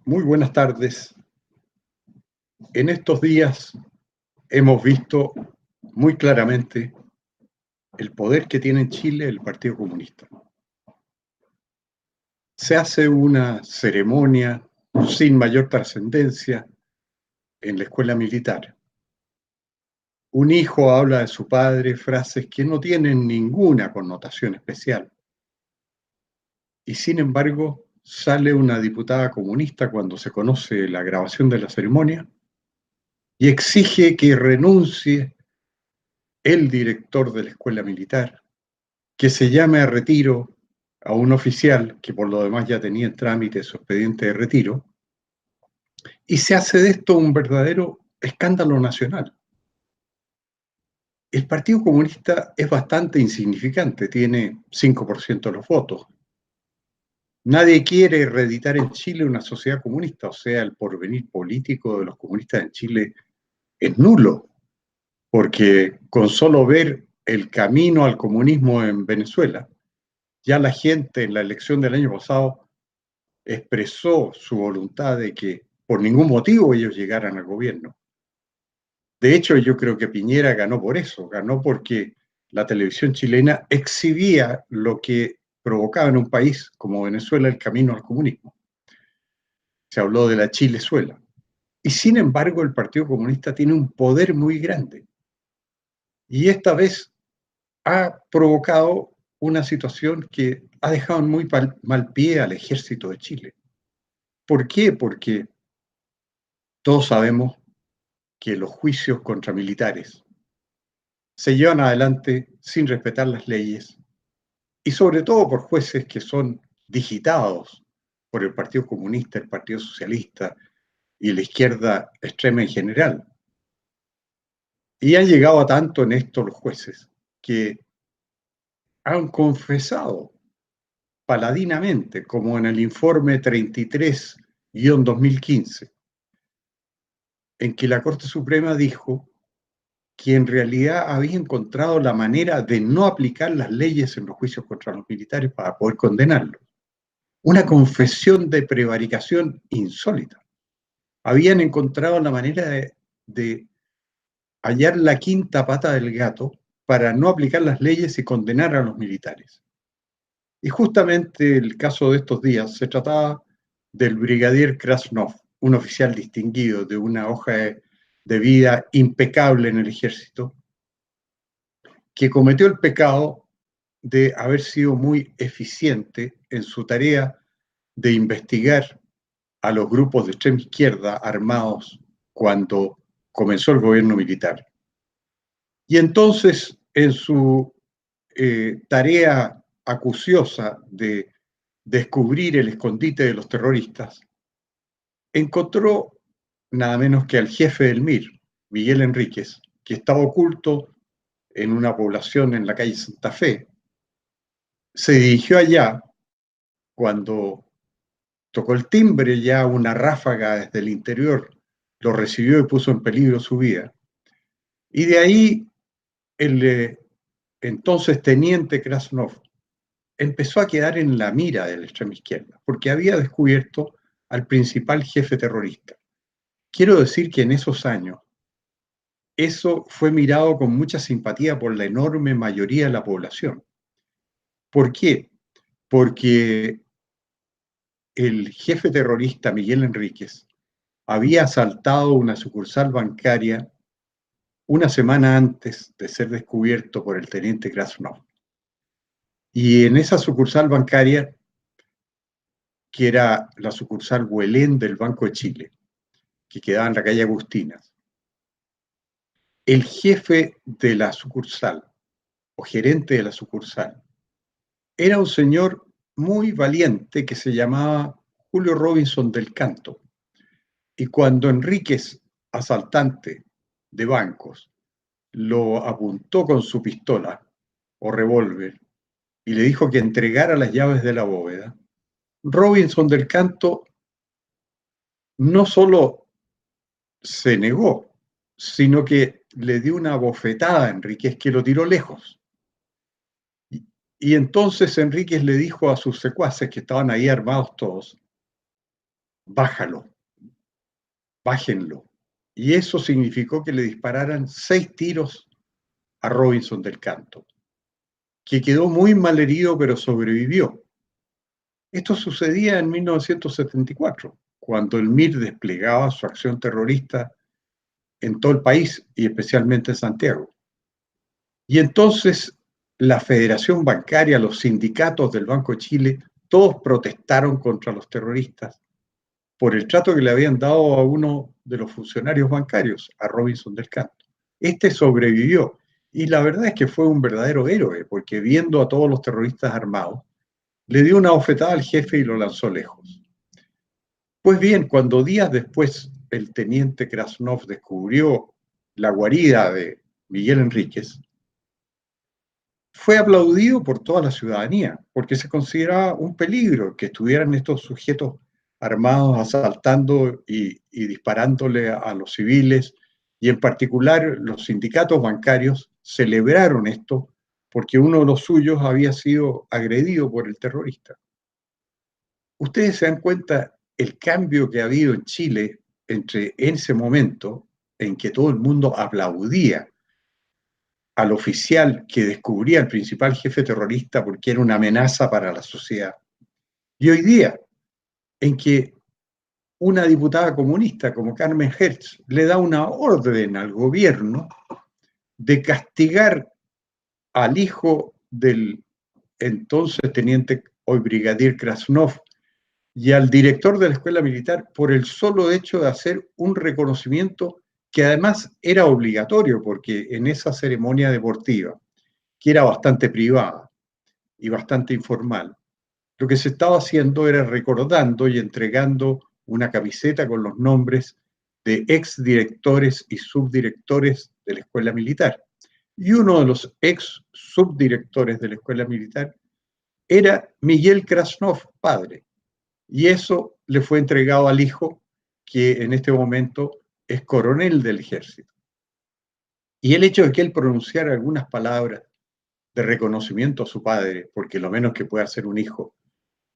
Muy buenas tardes. En estos días hemos visto muy claramente el poder que tiene en Chile el Partido Comunista. Se hace una ceremonia sin mayor trascendencia en la escuela militar. Un hijo habla de su padre frases que no tienen ninguna connotación especial. Y sin embargo, sale una diputada comunista cuando se conoce la grabación de la ceremonia y exige que renuncie el director de la escuela militar, que se llame a retiro a un oficial que por lo demás ya tenía en trámite su expediente de retiro, y se hace de esto un verdadero escándalo nacional. El Partido Comunista es bastante insignificante, tiene 5% de los votos. Nadie quiere reeditar en Chile una sociedad comunista, o sea, el porvenir político de los comunistas en Chile es nulo, porque con solo ver el camino al comunismo en Venezuela, ya la gente en la elección del año pasado expresó su voluntad de que por ningún motivo ellos llegaran al gobierno. De hecho, yo creo que Piñera ganó por eso, ganó porque la televisión chilena exhibía lo que provocaba en un país como Venezuela el camino al comunismo. Se habló de la Chilezuela. Y sin embargo, el Partido Comunista tiene un poder muy grande. Y esta vez ha provocado una situación que ha dejado en muy mal pie al ejército de Chile. ¿Por qué? Porque todos sabemos que los juicios contra militares se llevan adelante sin respetar las leyes y sobre todo por jueces que son digitados por el Partido Comunista, el Partido Socialista y la izquierda extrema en general. Y han llegado a tanto en esto los jueces que han confesado paladinamente, como en el informe 33-2015, en que la Corte Suprema dijo que en realidad había encontrado la manera de no aplicar las leyes en los juicios contra los militares para poder condenarlos. Una confesión de prevaricación insólita. Habían encontrado la manera de hallar la quinta pata del gato para no aplicar las leyes y condenar a los militares. Y justamente el caso de estos días se trataba del brigadier Krasnov, un oficial distinguido de una hoja de vida impecable en el ejército, que cometió el pecado de haber sido muy eficiente en su tarea de investigar a los grupos de extrema izquierda armados cuando comenzó el gobierno militar. Y entonces, en su tarea acuciosa de descubrir el escondite de los terroristas, encontró nada menos que al jefe del MIR, Miguel Enríquez, que estaba oculto en una población en la calle Santa Fe. Se dirigió allá cuando tocó el timbre, ya una ráfaga desde el interior lo recibió y puso en peligro su vida. Y de ahí el entonces teniente Krasnov empezó a quedar en la mira de la extrema izquierda, porque había descubierto al principal jefe terrorista. Quiero decir que en esos años eso fue mirado con mucha simpatía por la enorme mayoría de la población. ¿Por qué? Porque el jefe terrorista Miguel Enríquez había asaltado una sucursal bancaria una semana antes de ser descubierto por el teniente Krasnov. Y en esa sucursal bancaria, que era la sucursal Huelén del Banco de Chile, que quedaba en la calle Agustinas, el jefe de la sucursal, o gerente de la sucursal, era un señor muy valiente que se llamaba Julio Robinson del Canto. Y cuando Enríquez, asaltante de bancos, lo apuntó con su pistola o revólver y le dijo que entregara las llaves de la bóveda, Robinson del Canto no solo se negó, sino que le dio una bofetada a Enríquez que lo tiró lejos. Y entonces Enríquez le dijo a sus secuaces, que estaban ahí armados todos, bájalo, bájenlo. Y eso significó que le dispararan 6 tiros a Robinson del Canto, que quedó muy malherido pero sobrevivió. Esto sucedía en 1974, cuando el MIR desplegaba su acción terrorista en todo el país y especialmente en Santiago. Y entonces la Federación Bancaria, los sindicatos del Banco de Chile, todos protestaron contra los terroristas por el trato que le habían dado a uno de los funcionarios bancarios, a Robinson del Canto. Este sobrevivió y la verdad es que fue un verdadero héroe, porque viendo a todos los terroristas armados, le dio una bofetada al jefe y lo lanzó lejos. Pues bien, cuando días después el teniente Krasnov descubrió la guarida de Miguel Enríquez, fue aplaudido por toda la ciudadanía, porque se consideraba un peligro que estuvieran estos sujetos armados asaltando y disparándole a los civiles, y en particular los sindicatos bancarios celebraron esto porque uno de los suyos había sido agredido por el terrorista. Ustedes se dan cuenta el cambio que ha habido en Chile entre ese momento en que todo el mundo aplaudía al oficial que descubría al principal jefe terrorista porque era una amenaza para la sociedad. Y hoy día, en que una diputada comunista como Carmen Hertz le da una orden al gobierno de castigar al hijo del entonces teniente, hoy brigadier Krasnov, y al director de la escuela militar por el solo hecho de hacer un reconocimiento que además era obligatorio, porque en esa ceremonia deportiva, que era bastante privada y bastante informal, lo que se estaba haciendo era recordando y entregando una camiseta con los nombres de exdirectores y subdirectores de la escuela militar. Y uno de los ex subdirectores de la escuela militar era Miguel Krasnov, padre. Y eso le fue entregado al hijo, que en este momento es coronel del ejército. Y el hecho de que él pronunciara algunas palabras de reconocimiento a su padre, porque lo menos que puede hacer un hijo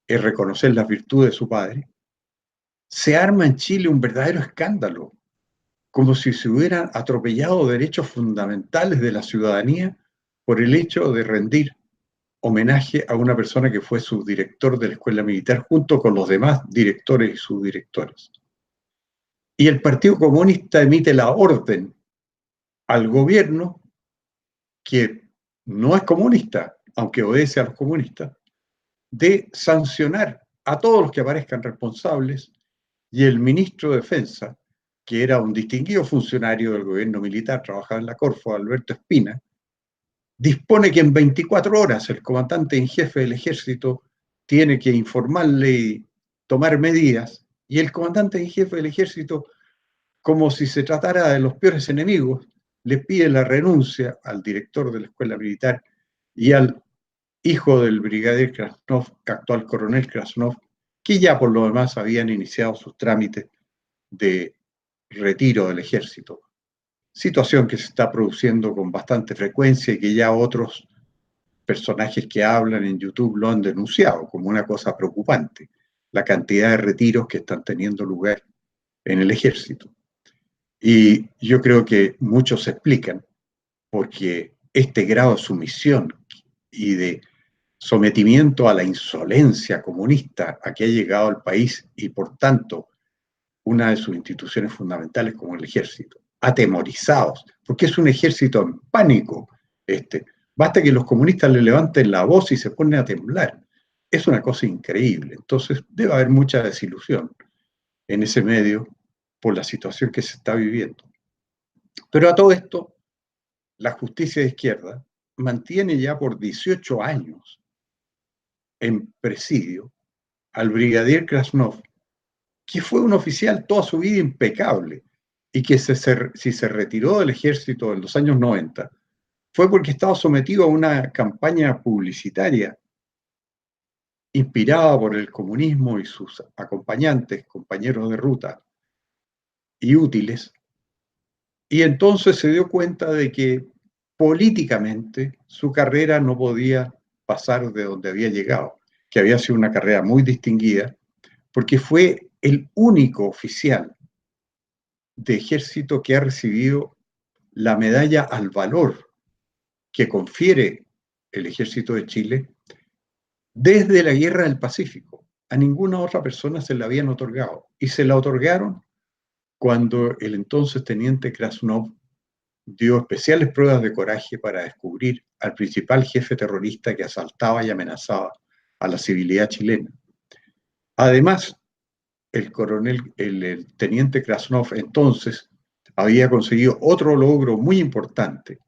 es reconocer las virtudes de su padre, se arma en Chile un verdadero escándalo, como si se hubieran atropellado derechos fundamentales de la ciudadanía por el hecho de rendir homenaje a una persona que fue subdirector de la escuela militar junto con los demás directores y subdirectores. Y el Partido Comunista emite la orden al gobierno, que no es comunista, aunque obedece a los comunistas, de sancionar a todos los que aparezcan responsables, y el ministro de Defensa, que era un distinguido funcionario del gobierno militar, trabajaba en la Corfo, Alberto Espina, dispone que en 24 horas el comandante en jefe del ejército tiene que informarle y tomar medidas, y el comandante en jefe del ejército, como si se tratara de los peores enemigos, le pide la renuncia al director de la escuela militar y al hijo del brigadier Krasnov, actual coronel Krasnov, que ya por lo demás habían iniciado sus trámites de retiro del ejército. Situación que se está produciendo con bastante frecuencia y que ya otros personajes que hablan en YouTube lo han denunciado como una cosa preocupante, la cantidad de retiros que están teniendo lugar en el ejército. Y yo creo que muchos se explican porque este grado de sumisión y de sometimiento a la insolencia comunista a que ha llegado al país, y por tanto una de sus instituciones fundamentales como el ejército, atemorizados, porque es un ejército en pánico. Basta que los comunistas le levanten la voz y se ponen a temblar. Es una cosa increíble. Entonces debe haber mucha desilusión en ese medio por la situación que se está viviendo. Pero a todo esto, la justicia de izquierda mantiene ya por 18 años en presidio al brigadier Krasnov, que fue un oficial toda su vida impecable y que si se retiró del ejército en los años 90 fue porque estaba sometido a una campaña publicitaria inspirada por el comunismo y sus acompañantes, compañeros de ruta y útiles, y entonces se dio cuenta de que políticamente su carrera no podía pasar de donde había llegado, que había sido una carrera muy distinguida, porque fue el único oficial de ejército que ha recibido la medalla al valor que confiere el ejército de Chile desde la Guerra del Pacífico. A ninguna otra persona se la habían otorgado, y se la otorgaron cuando el entonces teniente Krasnov dio especiales pruebas de coraje para descubrir al principal jefe terrorista que asaltaba y amenazaba a la civilidad chilena. Además, el teniente Krasnov entonces había conseguido otro logro muy importante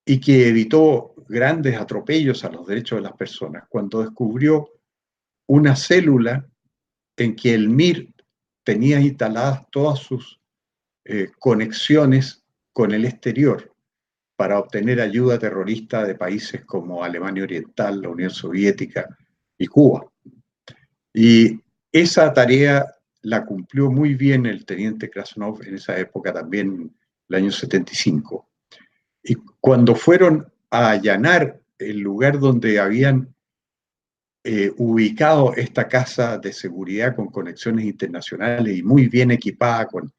y que evitó grandes atropellos a los derechos de las personas cuando descubrió una célula en que el MIR tenía instaladas todas sus conexiones con el exterior para obtener ayuda terrorista de países como Alemania Oriental, la Unión Soviética y Cuba. Y esa tarea la cumplió muy bien el teniente Krasnov en esa época, también el año 75. Y cuando fueron a allanar el lugar donde habían ubicado esta casa de seguridad con conexiones internacionales y muy bien equipada con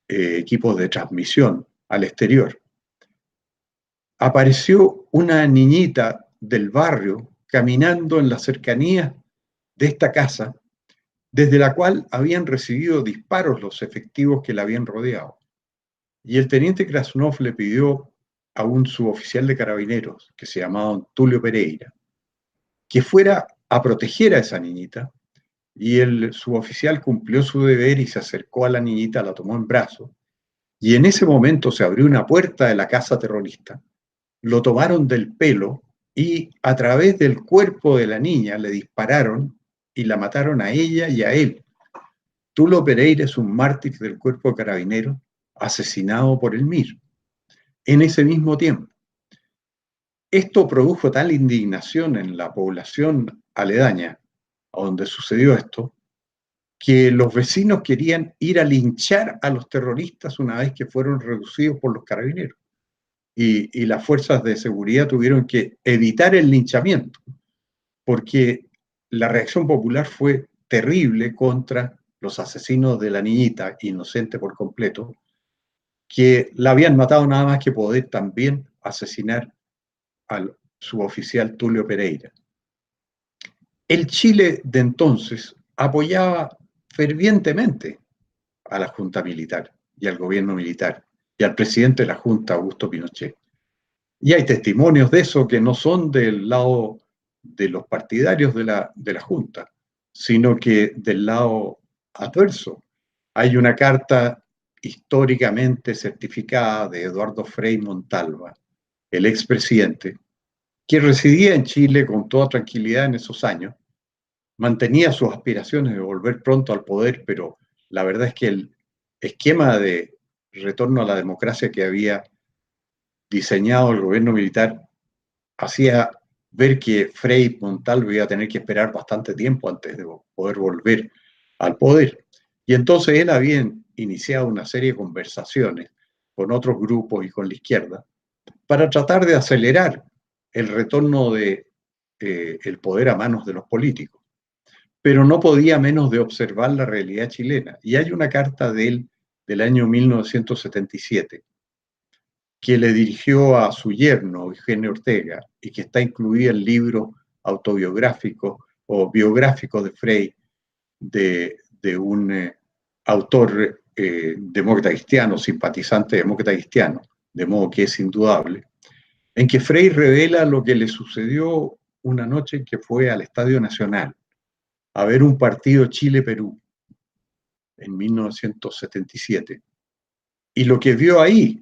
equipos de transmisión al exterior, apareció una niñita del barrio caminando en las cercanías de esta casa, desde la cual habían recibido disparos los efectivos que la habían rodeado. Y el teniente Krasnov le pidió a un suboficial de carabineros, que se llamaba Tulio Pereira, que fuera a proteger a esa niñita, y el suboficial cumplió su deber y se acercó a la niñita, la tomó en brazos, y en ese momento se abrió una puerta de la casa terrorista, lo tomaron del pelo y a través del cuerpo de la niña le dispararon y la mataron a ella y a él. Tulio Pereira es un mártir del cuerpo de carabineros asesinado por el MIR en ese mismo tiempo. Esto produjo tal indignación en la población aledaña a donde sucedió esto, que los vecinos querían ir a linchar a los terroristas una vez que fueron reducidos por los carabineros. Y las fuerzas de seguridad tuvieron que evitar el linchamiento, porque la reacción popular fue terrible contra los asesinos de la niñita, inocente por completo, que la habían matado nada más que poder también asesinar al suboficial Tulio Pereira. El Chile de entonces apoyaba fervientemente a la Junta Militar y al gobierno militar y al presidente de la Junta, Augusto Pinochet. Y hay testimonios de eso que no son del lado de los partidarios de la Junta, sino que del lado adverso. Hay una carta históricamente certificada de Eduardo Frei Montalva, el expresidente, que residía en Chile con toda tranquilidad en esos años, mantenía sus aspiraciones de volver pronto al poder, pero la verdad es que el esquema de retorno a la democracia que había diseñado el gobierno militar hacía ver que Frei Montalva iba a tener que esperar bastante tiempo antes de poder volver al poder. Y entonces él había iniciado una serie de conversaciones con otros grupos y con la izquierda para tratar de acelerar el retorno de el poder a manos de los políticos. Pero no podía menos de observar la realidad chilena. Y hay una carta de él del año 1977 que le dirigió a su yerno, Eugenio Ortega, y que está incluida en el libro autobiográfico o biográfico de Frei, de un autor demócrata cristiano, simpatizante demócrata cristiano, de modo que es indudable, en que Frei revela lo que le sucedió una noche en que fue al Estadio Nacional a ver un partido Chile-Perú en 1977. Y lo que vio ahí,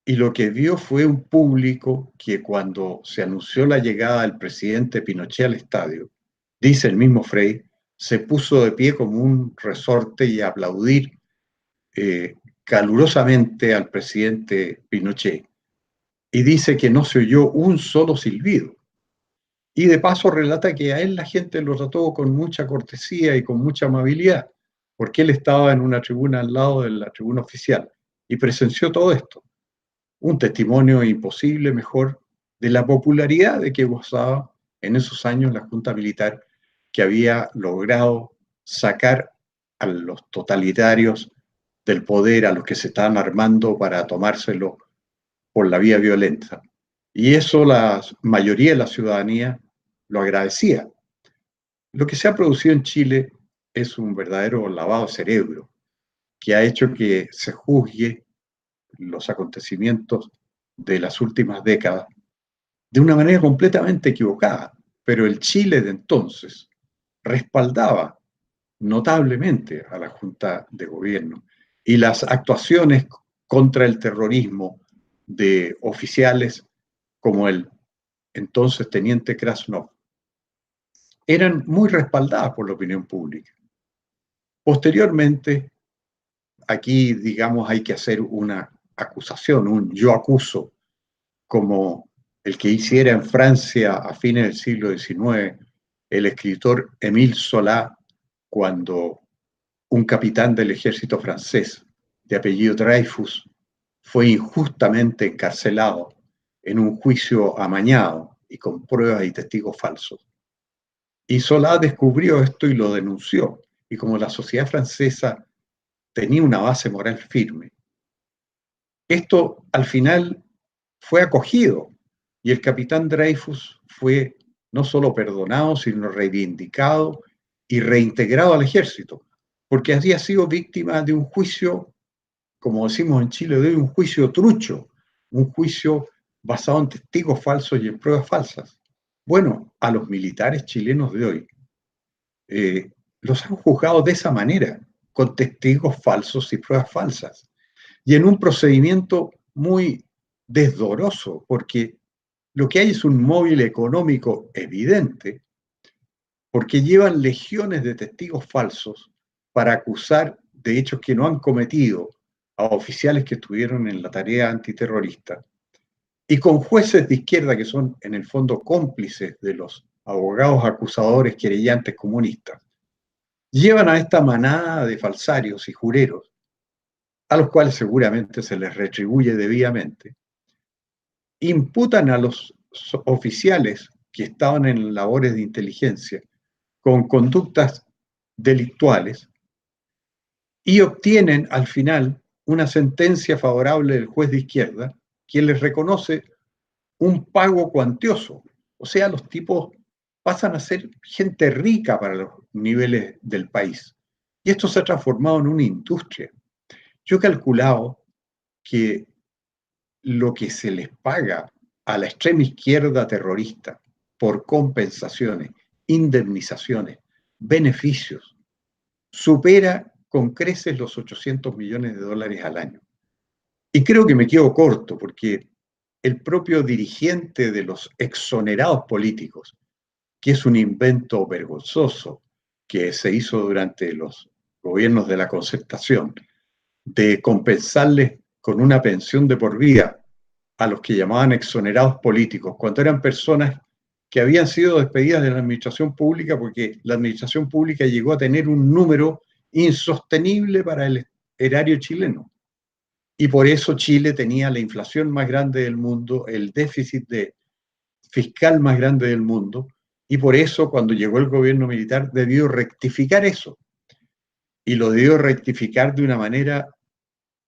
y lo que vio fue un público que cuando se anunció la llegada del presidente Pinochet al estadio, dice el mismo Frei, se puso de pie como un resorte y a aplaudir calurosamente al presidente Pinochet. Y dice que no se oyó un solo silbido. Y de paso relata que a él la gente lo trató con mucha cortesía y con mucha amabilidad, porque él estaba en una tribuna al lado de la tribuna oficial y presenció todo esto. Un testimonio imposible, mejor, de la popularidad de que gozaba en esos años la Junta Militar, que había logrado sacar a los totalitarios del poder, a los que se estaban armando para tomárselo por la vía violenta. Y eso la mayoría de la ciudadanía lo agradecía. Lo que se ha producido en Chile es un verdadero lavado de cerebro, que ha hecho que se juzgue los acontecimientos de las últimas décadas de una manera completamente equivocada. Pero el Chile de entonces respaldaba notablemente a la Junta de Gobierno y las actuaciones contra el terrorismo de oficiales como el entonces teniente Krasnov eran muy respaldadas por la opinión pública. Posteriormente, aquí, digamos, hay que hacer una acusación, un yo acuso, como el que hiciera en Francia a fines del siglo XIX el escritor Émile Zola, cuando un capitán del ejército francés de apellido Dreyfus fue injustamente encarcelado en un juicio amañado y con pruebas y testigos falsos. Y Zola descubrió esto y lo denunció. Y como la sociedad francesa tenía una base moral firme, esto al final fue acogido y el capitán Dreyfus fue no solo perdonado, sino reivindicado y reintegrado al ejército, porque había sido víctima de un juicio, como decimos en Chile, de un juicio trucho, un juicio basado en testigos falsos y en pruebas falsas. Bueno, a los militares chilenos de hoy los han juzgado de esa manera, con testigos falsos y pruebas falsas, y en un procedimiento muy desdoroso, porque lo que hay es un móvil económico evidente, porque llevan legiones de testigos falsos para acusar de hechos que no han cometido a oficiales que estuvieron en la tarea antiterrorista, y con jueces de izquierda que son en el fondo cómplices de los abogados acusadores querellantes comunistas, llevan a esta manada de falsarios y jureros, a los cuales seguramente se les retribuye debidamente, imputan a los oficiales que estaban en labores de inteligencia con conductas delictuales y obtienen al final una sentencia favorable del juez de izquierda, quien les reconoce un pago cuantioso. O sea, los tipos pasan a ser gente rica para los niveles del país. Y esto se ha transformado en una industria. Yo he calculado que lo que se les paga a la extrema izquierda terrorista por compensaciones, indemnizaciones, beneficios, supera con creces los 800 millones de dólares al año. Y creo que me quedo corto porque el propio dirigente de los exonerados políticos, que es un invento vergonzoso que se hizo durante los gobiernos de la Concertación, de compensarles con una pensión de por vida a los que llamaban exonerados políticos, cuando eran personas que habían sido despedidas de la administración pública porque la administración pública llegó a tener un número insostenible para el erario chileno. Y por eso Chile tenía la inflación más grande del mundo, el déficit fiscal más grande del mundo, y por eso cuando llegó el gobierno militar debió rectificar eso. Y lo debió rectificar de una manera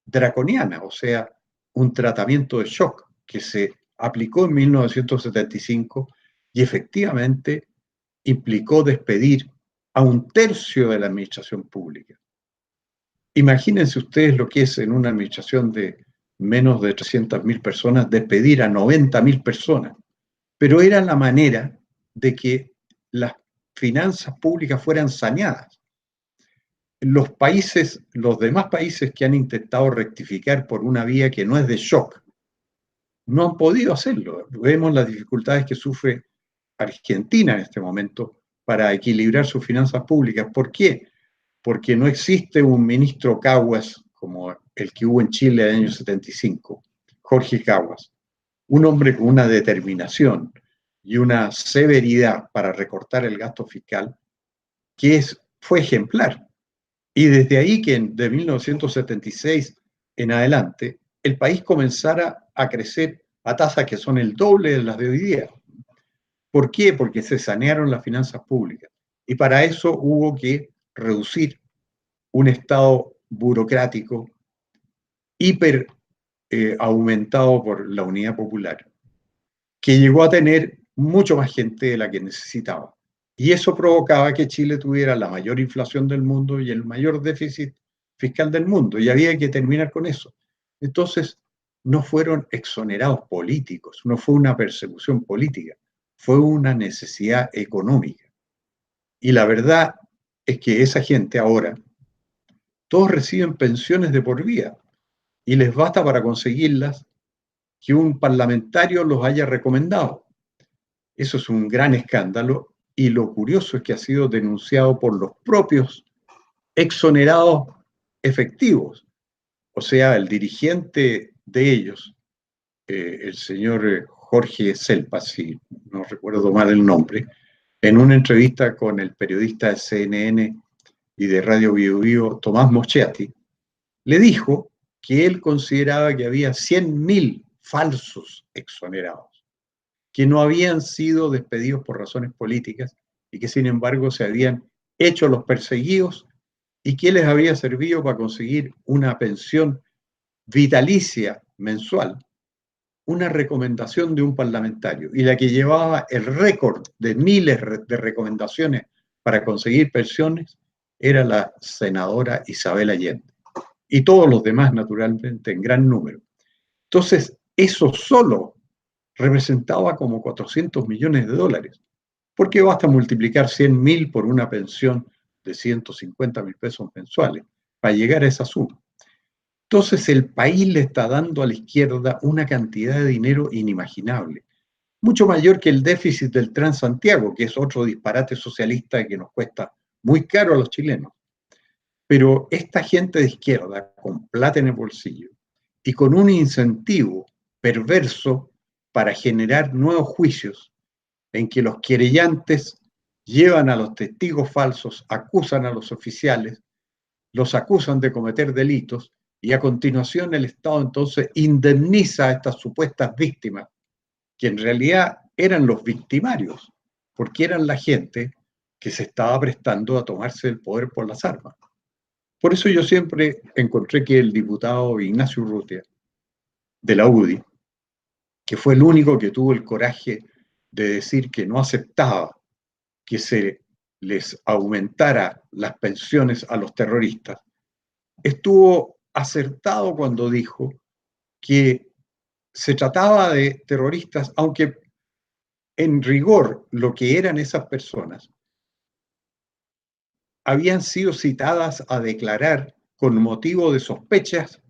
draconiana, o sea, un tratamiento de shock que se aplicó en 1975 y efectivamente implicó despedir a un tercio de la administración pública. Imagínense ustedes lo que es en una administración de menos de 300.000 personas despedir a 90.000 personas, pero era la manera de que las finanzas públicas fueran saneadas. Los demás países que han intentado rectificar por una vía que no es de shock, no han podido hacerlo. Vemos las dificultades que sufre Argentina en este momento para equilibrar sus finanzas públicas. ¿Por qué? Porque no existe un ministro Caguas como el que hubo en Chile en el año 75, Jorge Caguas, un hombre con una determinación y una severidad para recortar el gasto fiscal que fue ejemplar. Y desde ahí que de 1976 en adelante, el país comenzara a crecer a tasas que son el doble de las de hoy día. ¿Por qué? Porque se sanearon las finanzas públicas. Y para eso hubo que reducir un Estado burocrático hiper aumentado por la Unidad Popular, que llegó a tener mucho más gente de la que necesitaba. Y eso provocaba que Chile tuviera la mayor inflación del mundo y el mayor déficit fiscal del mundo, y había que terminar con eso. Entonces, no fueron exonerados políticos, no fue una persecución política, fue una necesidad económica. Y la verdad es que esa gente ahora, todos reciben pensiones de por vida, y les basta para conseguirlas que un parlamentario los haya recomendado. Eso es un gran escándalo, y lo curioso es que ha sido denunciado por los propios exonerados efectivos. O sea, el dirigente de ellos, el señor Jorge Selpa, si no recuerdo mal el nombre, en una entrevista con el periodista de CNN y de Radio Bio Bio, Tomás Moschetti, le dijo que él consideraba que había 100.000 falsos exonerados, que no habían sido despedidos por razones políticas y que sin embargo se habían hecho los perseguidos, y que les había servido para conseguir una pensión vitalicia mensual, una recomendación de un parlamentario, y la que llevaba el récord de miles de recomendaciones para conseguir pensiones era la senadora Isabel Allende, y todos los demás naturalmente en gran número. Entonces, eso solo representaba como 400 millones de dólares, porque basta multiplicar 100.000 por una pensión de 150.000 pesos mensuales para llegar a esa suma. Entonces el país le está dando a la izquierda una cantidad de dinero inimaginable, mucho mayor que el déficit del Transantiago, que es otro disparate socialista que nos cuesta muy caro a los chilenos. Pero esta gente de izquierda, con plata en el bolsillo y con un incentivo perverso para generar nuevos juicios, en que los querellantes llevan a los testigos falsos, acusan a los oficiales, los acusan de cometer delitos, y a continuación el Estado entonces indemniza a estas supuestas víctimas, que en realidad eran los victimarios, porque eran la gente que se estaba prestando a tomarse el poder por las armas. Por eso yo siempre encontré que el diputado Ignacio Urrutia, de la UDI, que fue el único que tuvo el coraje de decir que no aceptaba que se les aumentara las pensiones a los terroristas, estuvo acertado cuando dijo que se trataba de terroristas, aunque en rigor lo que eran esas personas habían sido citadas a declarar con motivo de sospechas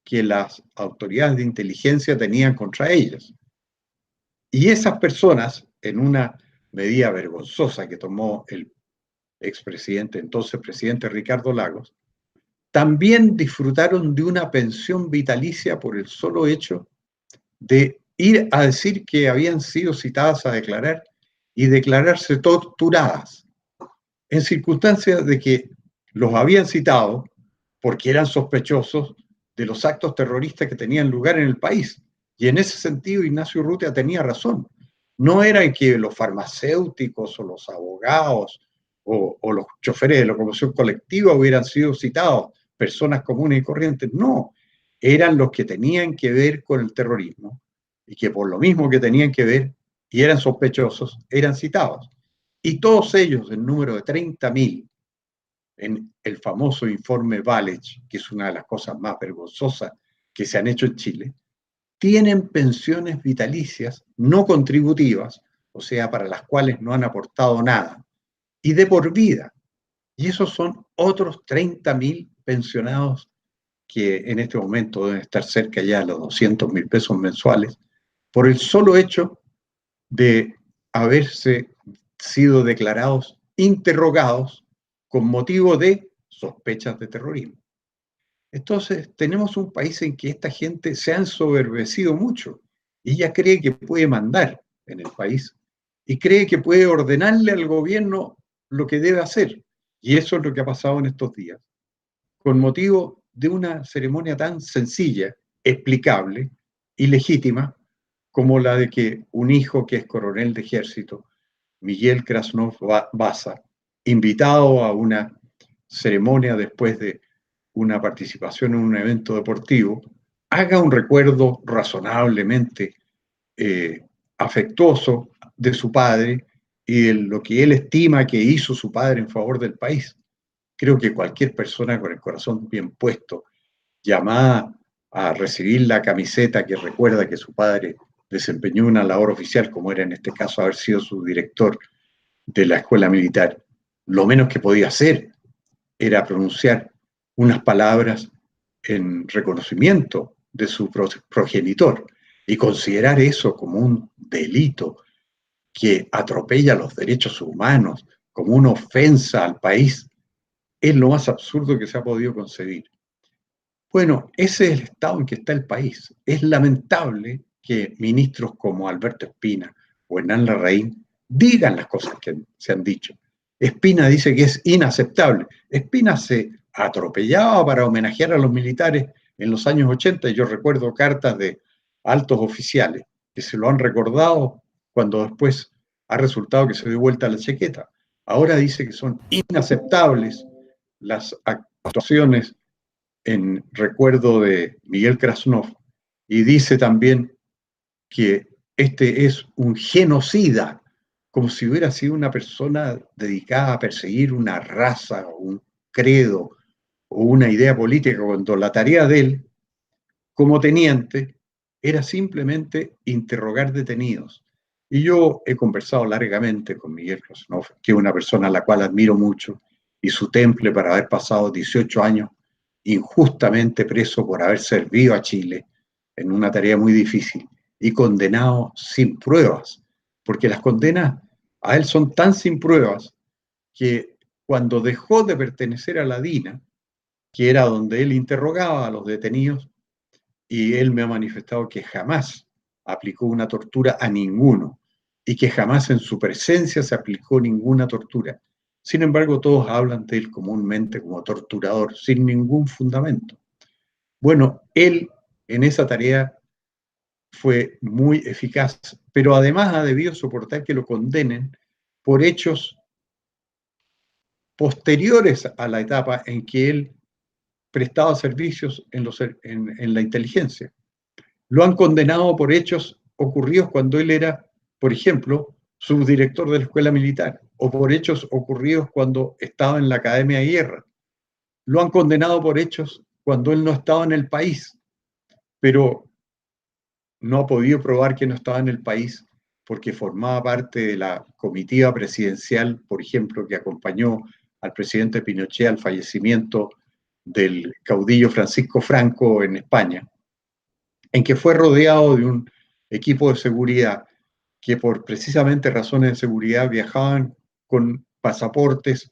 que las autoridades de inteligencia tenían contra ellas. Y esas personas, en una medida vergonzosa que tomó el expresidente, entonces presidente Ricardo Lagos, también disfrutaron de una pensión vitalicia por el solo hecho de ir a decir que habían sido citadas a declarar y declararse torturadas, en circunstancias de que los habían citado porque eran sospechosos de los actos terroristas que tenían lugar en el país. Y en ese sentido Ignacio Urrutia tenía razón. No era que los farmacéuticos o los abogados o los choferes de locomoción colectiva hubieran sido citados, personas comunes y corrientes. No, eran los que tenían que ver con el terrorismo, y que por lo mismo que tenían que ver y eran sospechosos, eran citados. Y todos ellos, en número de 30.000, en el famoso informe Valech, que es una de las cosas más vergonzosas que se han hecho en Chile, tienen pensiones vitalicias no contributivas, o sea, para las cuales no han aportado nada, y de por vida. Y esos son otros 30.000 pensionados que en este momento deben estar cerca ya de los 200.000 pesos mensuales, por el solo hecho de haberse sido declarados interrogados con motivo de sospechas de terrorismo. Entonces, tenemos un país en que esta gente se ha ensoberbecido mucho y ella cree que puede mandar en el país y cree que puede ordenarle al gobierno lo que debe hacer. Y eso es lo que ha pasado en estos días, con motivo de una ceremonia tan sencilla, explicable y legítima como la de que un hijo que es coronel de ejército, Miguel Krasnov Baza, invitado a una ceremonia después de una participación en un evento deportivo, haga un recuerdo razonablemente afectuoso de su padre y de lo que él estima que hizo su padre en favor del país. Creo que cualquier persona con el corazón bien puesto, llamada a recibir la camiseta que recuerda que su padre desempeñó una labor oficial, como era en este caso haber sido su director de la escuela militar, lo menos que podía hacer era pronunciar unas palabras en reconocimiento de su progenitor y considerar eso como un delito que atropella los derechos humanos, como una ofensa al país, es lo más absurdo que se ha podido concebir. Bueno, ese es el estado en que está el país. Es lamentable que ministros como Alberto Espina o Hernán Larraín digan las cosas que se han dicho. Espina dice que es inaceptable. Espina se atropellaba para homenajear a los militares en los años 80 y yo recuerdo cartas de altos oficiales que se lo han recordado cuando después ha resultado que se dio vuelta la chaqueta. Ahora dice que son inaceptables las actuaciones en recuerdo de Miguel Krasnov y dice también que este es un genocida, como si hubiera sido una persona dedicada a perseguir una raza o un credo o una idea política, cuando la tarea de él, como teniente, era simplemente interrogar detenidos. Y yo he conversado largamente con Miguel Krasnov, que es una persona a la cual admiro mucho, y su temple para haber pasado 18 años injustamente preso por haber servido a Chile en una tarea muy difícil y condenado sin pruebas, porque las condenas a él son tan sin pruebas que cuando dejó de pertenecer a la DINA, que era donde él interrogaba a los detenidos, y él me ha manifestado que jamás aplicó una tortura a ninguno y que jamás en su presencia se aplicó ninguna tortura. Sin embargo, todos hablan de él comúnmente como torturador, sin ningún fundamento. Bueno, él en esa tarea fue muy eficaz, pero además ha debido soportar que lo condenen por hechos posteriores a la etapa en que él prestaba servicios en la inteligencia. Lo han condenado por hechos ocurridos cuando él era, por ejemplo, subdirector de la escuela militar, o por hechos ocurridos cuando estaba en la Academia de Guerra. Lo han condenado por hechos cuando él no estaba en el país, pero no ha podido probar que no estaba en el país porque formaba parte de la comitiva presidencial, por ejemplo, que acompañó al presidente Pinochet al fallecimiento del caudillo Francisco Franco en España, en que fue rodeado de un equipo de seguridad que por precisamente razones de seguridad viajaban con pasaportes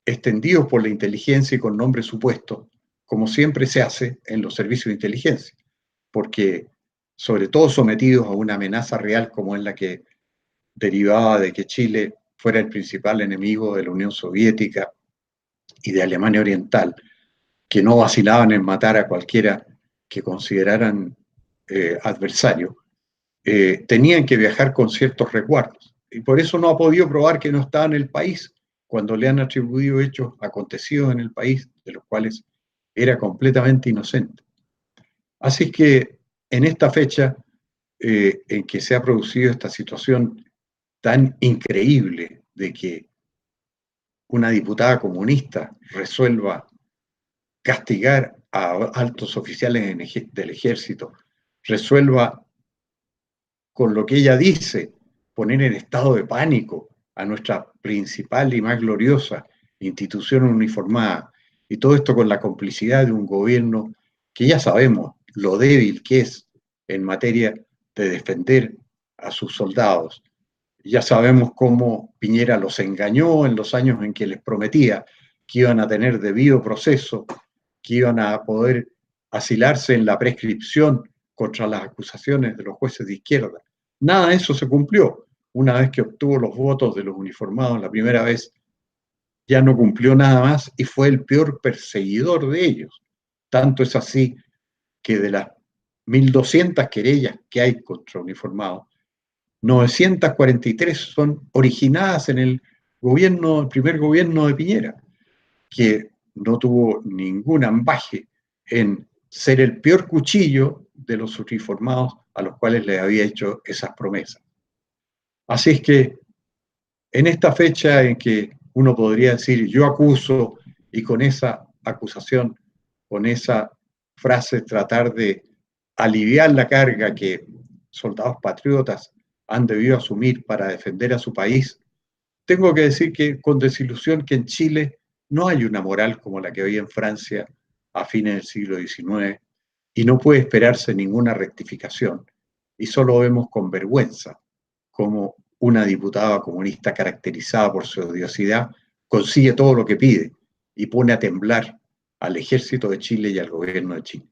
extendidos por la inteligencia y con nombres supuestos, como siempre se hace en los servicios de inteligencia, porque sobre todo sometidos a una amenaza real como es la que derivaba de que Chile fuera el principal enemigo de la Unión Soviética y de Alemania Oriental, que no vacilaban en matar a cualquiera que consideraran adversario, tenían que viajar con ciertos resguardos. Y por eso no ha podido probar que no estaba en el país cuando le han atribuido hechos acontecidos en el país, de los cuales era completamente inocente. Así que en esta fecha en que se ha producido esta situación tan increíble de que una diputada comunista resuelva castigar a altos oficiales del ejército, resuelva con lo que ella dice, poner en estado de pánico a nuestra principal y más gloriosa institución uniformada, y todo esto con la complicidad de un gobierno que ya sabemos lo débil que es en materia de defender a sus soldados. Ya sabemos cómo Piñera los engañó en los años en que les prometía que iban a tener debido proceso, que iban a poder asilarse en la prescripción contra las acusaciones de los jueces de izquierda. Nada de eso se cumplió. Una vez que obtuvo los votos de los uniformados la primera vez, ya no cumplió nada más y fue el peor perseguidor de ellos. Tanto es así que de las 1.200 querellas que hay contra uniformados, 943 son originadas en el primer gobierno de Piñera. que no tuvo ningún ambaje en ser el peor cuchillo de los uniformados a los cuales les había hecho esas promesas. Así es que en esta fecha en que uno podría decir yo acuso y con esa acusación, con esa frase tratar de aliviar la carga que soldados patriotas han debido asumir para defender a su país, tengo que decir que con desilusión que en Chile no hay una moral como la que había en Francia a fines del siglo XIX y no puede esperarse ninguna rectificación. Y solo vemos con vergüenza cómo una diputada comunista caracterizada por su odiosidad consigue todo lo que pide y pone a temblar al ejército de Chile y al gobierno de Chile.